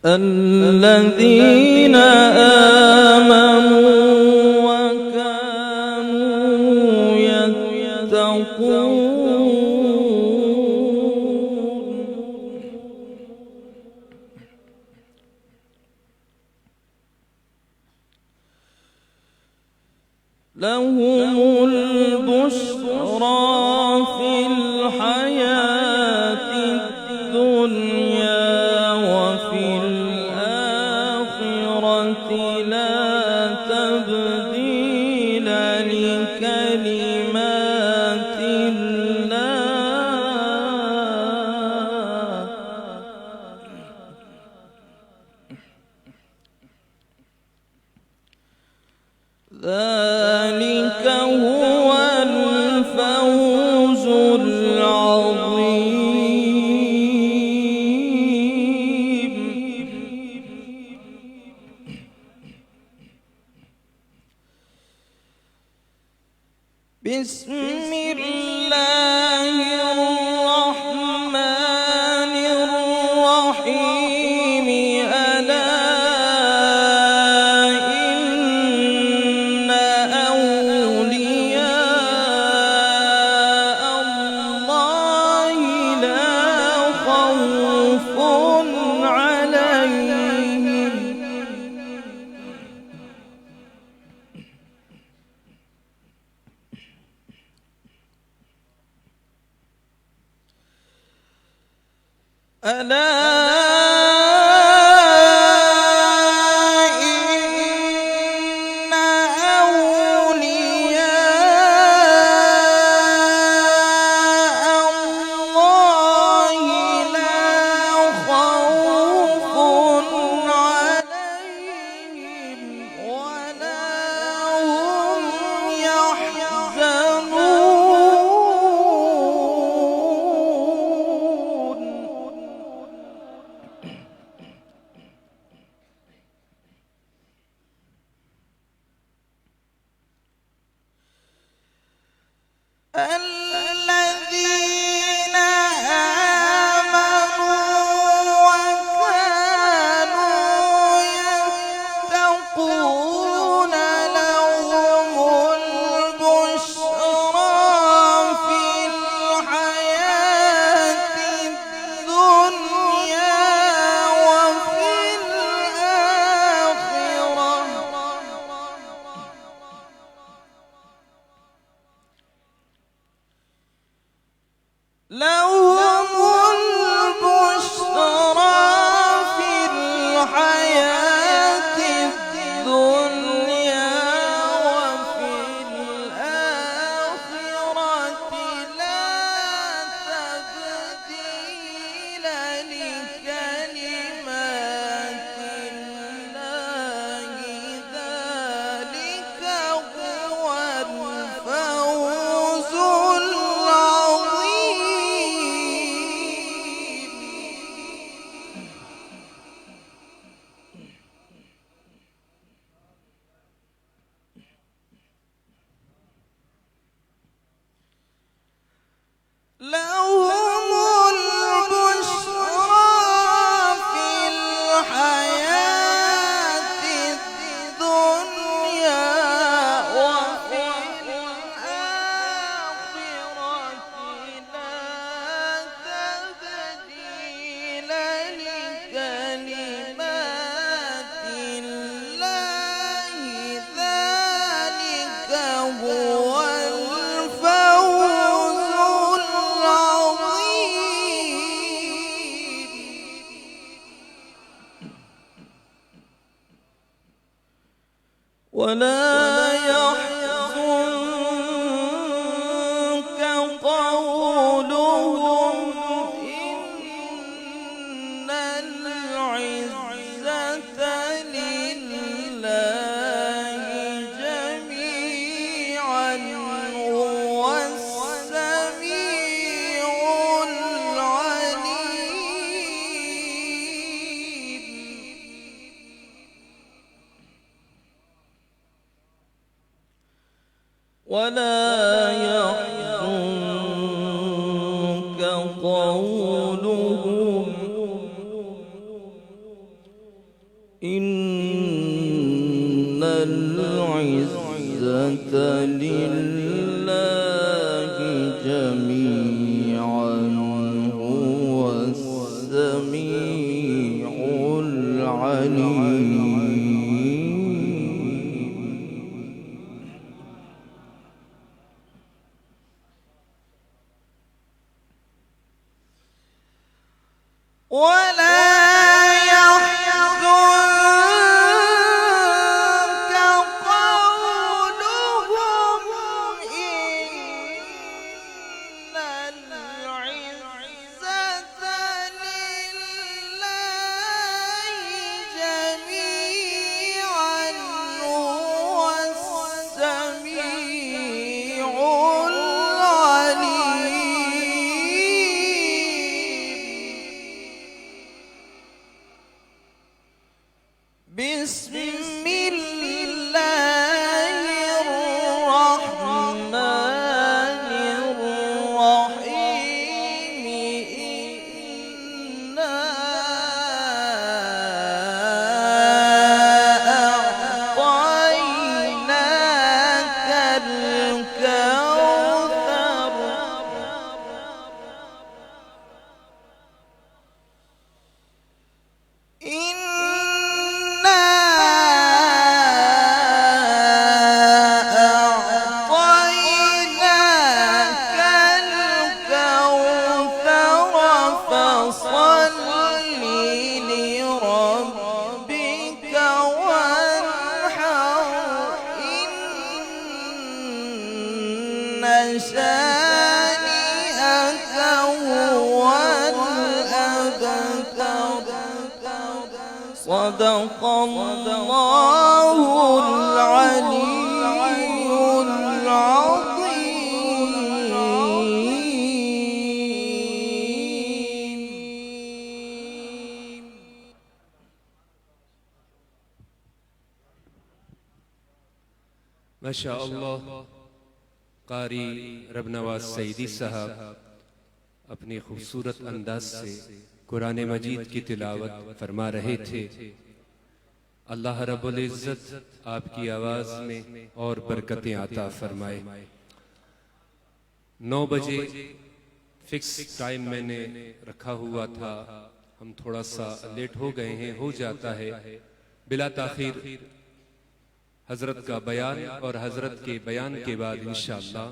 الذين آمنوا وكانوا يتقون لهم البشرى في الحياة الدنيا وفي الآخرة لا تبديل لكلمات الله ذلك هو الفوز العظيم. بسم الله الرحمن الرحيم. ألا إن أولياء الله لا خوف عليهم ولا هم يحزنون. الذين آمنوا وكانوا يتقون لهم البشرى في الحياة الدنيا وفي الآخرة لهم البشرى في الحياة الدنيا وفي الآخرة لا تبديل لكلمات الله ذلك هو الفوز لهم البشرى في الحياة الدنيا وفي الآخرة لا تبديل لكلمات الله ذلك هو الفوز العظيم. ولا يحزنك قولهم إن العزة لله جميعا هو السميع العليم. ولا يحزنك قولهم ولا يحزنك قولهم إن العزة لله جميعا هو السميع العليم. بسم الله الرحمن الرحيم. إنا أعطيناك الكوثر. إنا أعطيناك الكوثر فصل لربك وانحر. إن شانئك هو الأبتر. صدق الله العلي العظيم. माशा अल्लाह कारी रबनवाज सईदी साहब अपनी खूबसूरत अंदाज से कुरान मजीद की तिलावत फरमा रहे थे। अल्लाह रब्बुल इज़्ज़त आपकी आवाज में और बरकतें आता फरमाए। 9 बजे फिक्स टाइम मैंने रखा हुआ था, हम थोड़ा सा लेट हो गए हैं, हो जाता है। बिला ताखीर हजरत का बयान और हजरत के बयान के बाद इंशाअल्लाह